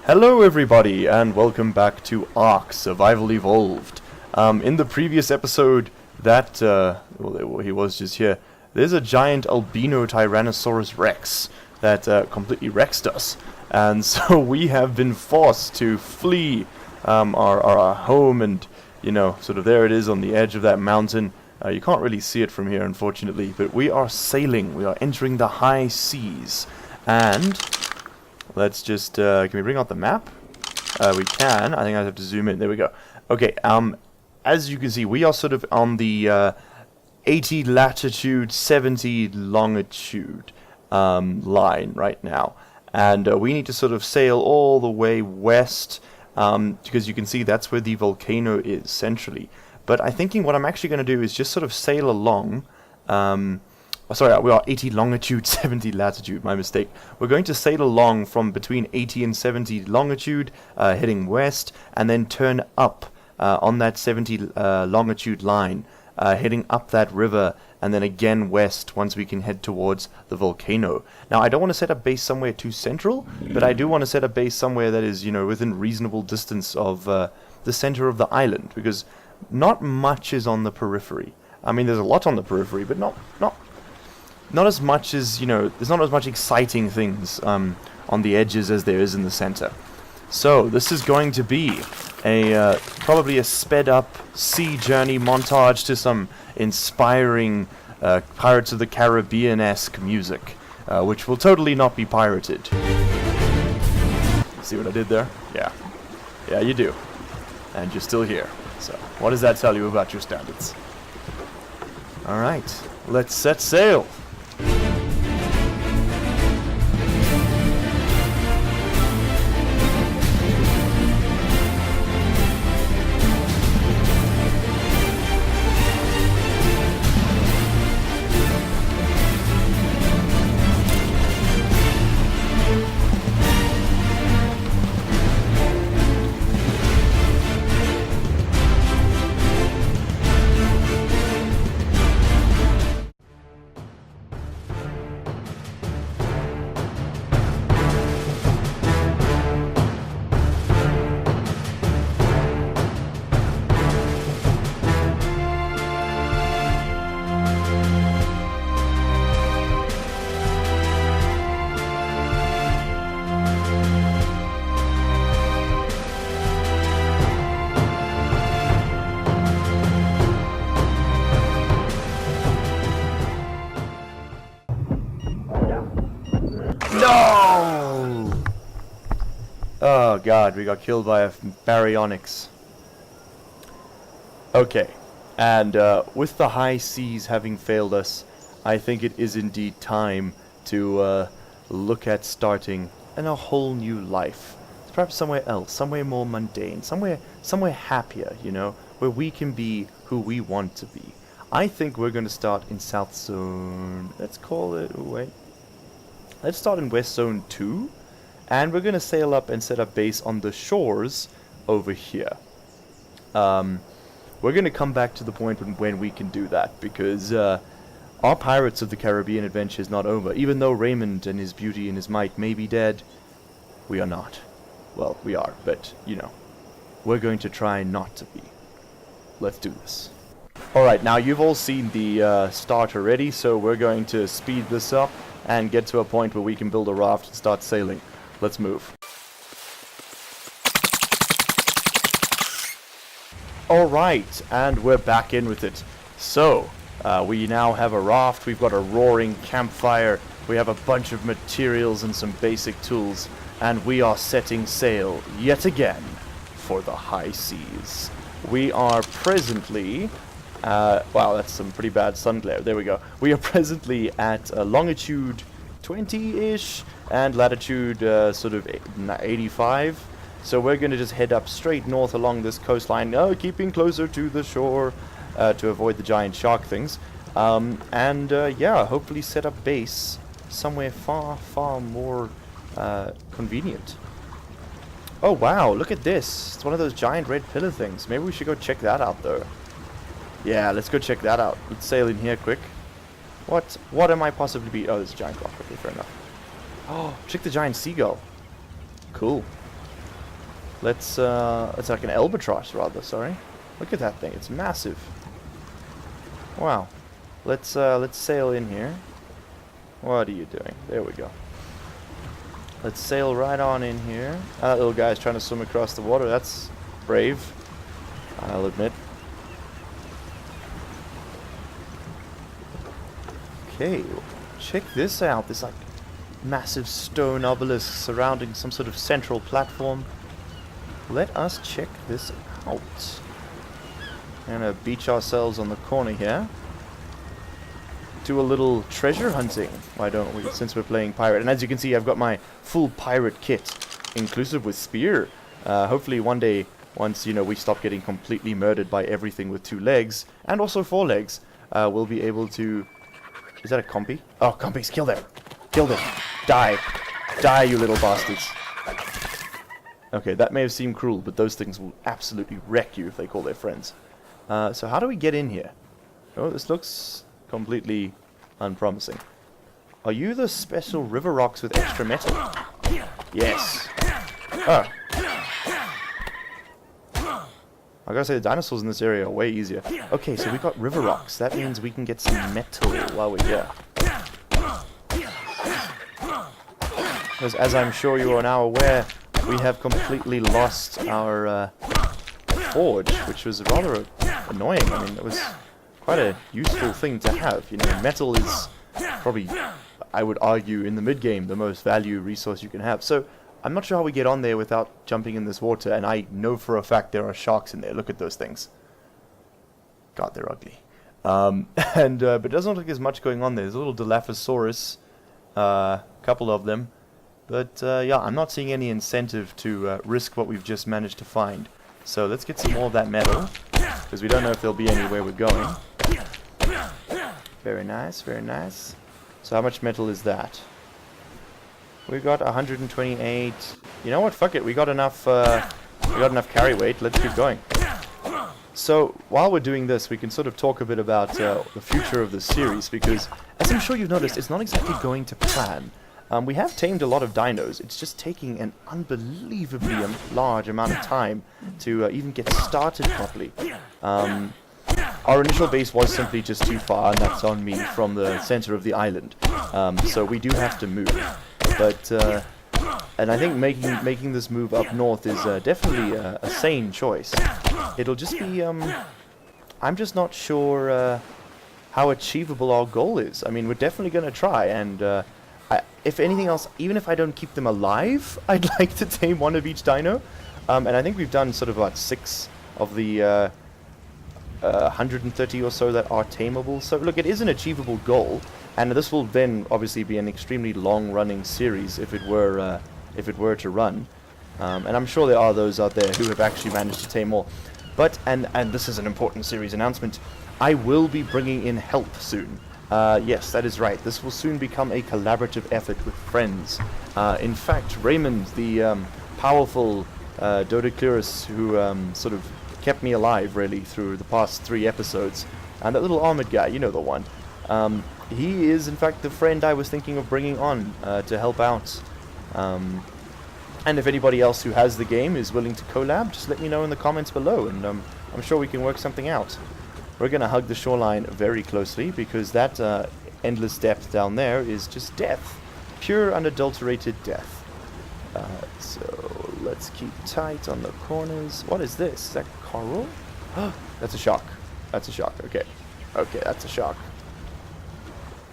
Hello everybody, and welcome back to ARK, Survival Evolved. In the previous episode, well, he was just here, there's a giant albino Tyrannosaurus Rex that completely wrecked us. And so we have been forced to flee our home, and, you know, sort of there it is on the edge of that mountain. You can't really see it from here, unfortunately, but we are sailing, we are entering the high seas, and... let's just, can we bring out the map? We can. I think I have to zoom in. There we go. Okay, as you can see, we are sort of on the 80 latitude, 70 longitude line right now. And we need to sort of sail all the way west, because you can see that's where the volcano is, centrally. But I'm thinking what I'm actually going to do is just sort of sail along, sorry, we are 80 longitude, 70 latitude, my mistake. We're going to sail along from between 80 and 70 longitude, heading west, and then turn up on that 70 longitude line, heading up that river, and then again west once we can head towards the volcano. Now, I don't want to set up base somewhere too central, but I do want to set up base somewhere that is, you know, within reasonable distance of the center of the island, because not much is on the periphery. I mean, there's a lot on the periphery, but not as much as, you know, there's not as much exciting things on the edges as there is in the center. So, this is going to be a probably a sped-up sea journey montage to some inspiring Pirates of the Caribbean-esque music, which will totally not be pirated. See what I did there? Yeah. Yeah, you do. And you're still here. So, what does that tell you about your standards? Alright, let's set sail! No! Oh god, we got killed by a baryonyx. Okay, and with the high seas having failed us, I think it is indeed time to look at starting a whole new life. Perhaps somewhere else, somewhere more mundane, somewhere happier, you know, where we can be who we want to be. I think we're going to start in South Zone. Let's call it, let's start in West Zone 2, and we're going to sail up and set up base on the shores over here. We're going to come back to the point when we can do that, because our Pirates of the Caribbean adventure is not over. Even though Raymond and his beauty and his might may be dead, we are not. Well, we are, but, you know, we're going to try not to be. Let's do this. Alright, now you've all seen the start already, so we're going to speed this up and get to a point where we can build a raft and start sailing. Let's move. Alright, and we're back in with it. So, we now have a raft, we've got a roaring campfire, we have a bunch of materials and some basic tools, and we are setting sail yet again for the high seas. We are presently... wow, that's some pretty bad sun glare. There we go. We are presently at longitude 20-ish and latitude sort of 85. So we're going to just head up straight north along this coastline, keeping closer to the shore to avoid the giant shark things. Yeah, hopefully set up base somewhere far, far more convenient. Oh wow, look at this. It's one of those giant red pillar things. Maybe we should go check that out though. Yeah, let's go check that out. Let's sail in here quick. What am I possibly be? Oh, there's a giant rock. Okay, fair enough. Oh, check the giant seagull. Cool. Let's it's like an albatross rather, sorry. Look at that thing, it's massive. Wow. Let's sail in here. What are you doing? There we go. Let's sail right on in here. That little guy's trying to swim across the water. That's brave, I'll admit. Okay, check this out. This like massive stone obelisk surrounding some sort of central platform. Let us check this out. We're gonna beach ourselves on the corner here. Do a little treasure hunting, why don't we, since we're playing pirate. And as you can see, I've got my full pirate kit, inclusive with spear. Hopefully one day, once, you know, we stop getting completely murdered by everything with 2 legs, and also 4 legs, we'll be able to... Is that a compy? Oh, compies, kill them! Kill them! Die! Die, you little bastards! Okay, that may have seemed cruel, but those things will absolutely wreck you if they call their friends. So how do we get in here? Oh, this looks completely unpromising. Are you the special river rocks with extra metal? Yes. Oh. I gotta say, the dinosaurs in this area are way easier. Okay, so we got river rocks. That means we can get some metal while we're here. Because as I'm sure you are now aware, we have completely lost our forge, which was rather annoying. I mean, it was quite a useful thing to have. You know, metal is probably, I would argue, in the mid-game, the most value resource you can have. So, I'm not sure how we get on there without jumping in this water, and I know for a fact there are sharks in there. Look at those things. God, they're ugly. But it doesn't look like there's much going on there. There's a little Dilophosaurus, couple of them. But, yeah, I'm not seeing any incentive to risk what we've just managed to find. So, let's get some more of that metal, because we don't know if there'll be anywhere we're going. Very nice, very nice. So how much metal is that? We got 128. You know what? Fuck it. We got enough carry weight. Let's keep going. So while we're doing this, we can sort of talk a bit about the future of the series, because as I'm sure you've noticed, it's not exactly going to plan. We have tamed a lot of dinos. It's just taking an unbelievably large amount of time to even get started properly. Our initial base was simply just too far, and that's on me, from the center of the island. So we do have to move. But, and I think making this move up north is definitely a sane choice. It'll just be, I'm just not sure how achievable our goal is. I mean, we're definitely going to try, and if anything else, even if I don't keep them alive, I'd like to tame one of each dino. And I think we've done sort of about 6 of the 130 or so that are tameable. So look, it is an achievable goal, and this will then obviously be an extremely long-running series if it were to run. And I'm sure there are those out there who have actually managed to tame more. But and this is an important series announcement. I will be bringing in help soon. Yes, that is right. This will soon become a collaborative effort with friends. In fact, Raymond, the powerful Dodeclerus, who sort of kept me alive, really, through the past 3 episodes, and that little armored guy, you know the one, he is, in fact, the friend I was thinking of bringing on to help out. And if anybody else who has the game is willing to collab, just let me know in the comments below, and I'm sure we can work something out. We're going to hug the shoreline very closely, because that endless depth down there is just death. Pure, unadulterated death. So let's keep tight on the corners. What is this? Is that coral? That's a shark. That's a shark. Okay. Okay, that's a shark.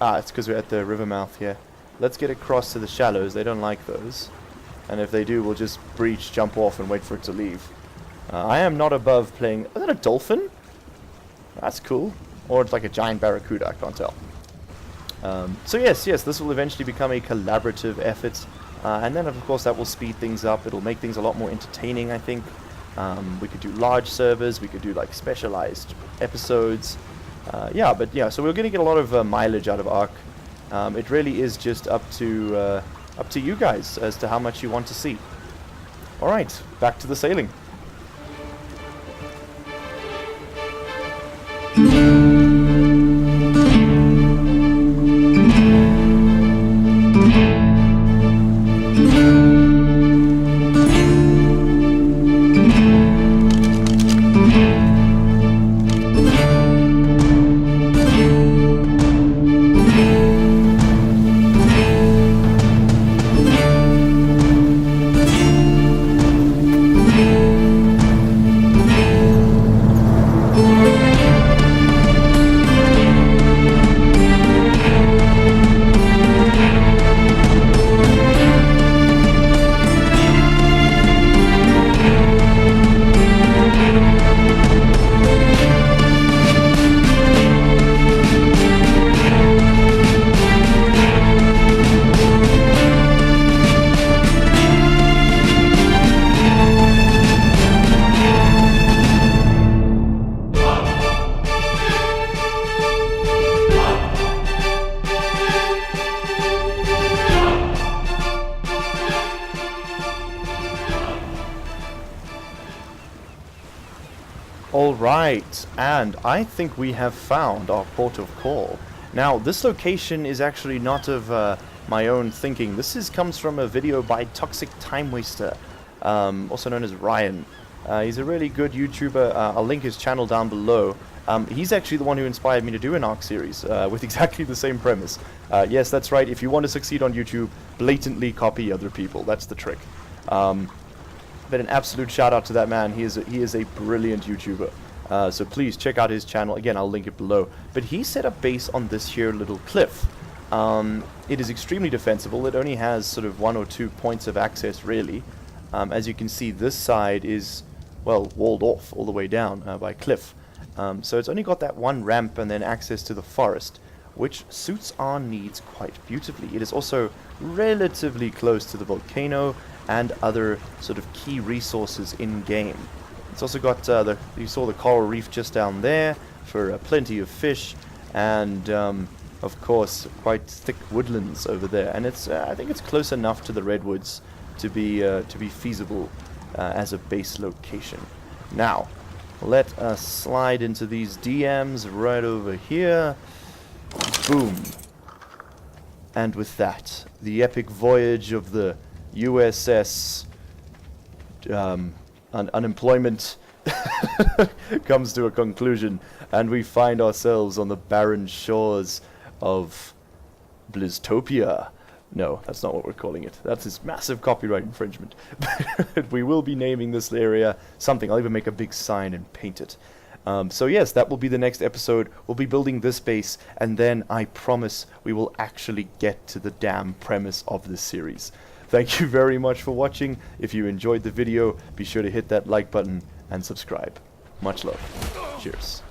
Ah, it's because we're at the river mouth here. Let's get across to the shallows. They don't like those. And if they do, we'll just breach, jump off, and wait for it to leave. I am not above playing... Is that a dolphin? That's cool. Or it's like a giant barracuda, I can't tell. So yes, this will eventually become a collaborative effort. And then, of course, that will speed things up. It'll make things a lot more entertaining, I think. We could do large servers. We could do, like, specialized episodes. Yeah, so we're going to get a lot of mileage out of ARK. It really is just up to you guys as to how much you want to see. Alright, back to the sailing. Alright, and I think we have found our port of call. Now, this location is actually not of my own thinking. This comes from a video by Toxic Timewaster, also known as Ryan. He's a really good YouTuber. I'll link his channel down below. He's actually the one who inspired me to do an ARK series with exactly the same premise. Yes, that's right. If you want to succeed on YouTube, blatantly copy other people. That's the trick. But an absolute shout out to that man. He is a brilliant YouTuber. So please check out his channel. Again, I'll link it below. But he set up base on this here little cliff. It is extremely defensible. It only has sort of 1 or 2 points of access, really. As you can see, this side is, well, walled off all the way down by cliff. So it's only got that one ramp and then access to the forest, which suits our needs quite beautifully. It is also relatively close to the volcano and other sort of key resources in-game. It's also got, you saw the coral reef just down there for plenty of fish, and of course quite thick woodlands over there. And it's, I think it's close enough to the redwoods to be feasible as a base location. Now, let us slide into these DMs right over here. Boom. And with that, the epic voyage of the USS Unemployment comes to a conclusion, and we find ourselves on the barren shores of Blizztopia. No, that's not what we're calling it. That's this massive copyright infringement. But we will be naming this area something. I'll even make a big sign and paint it. So yes, that will be the next episode. We'll be building this base, and then I promise we will actually get to the damn premise of this series. Thank you very much for watching. If you enjoyed the video, be sure to hit that like button and subscribe. Much love. Cheers.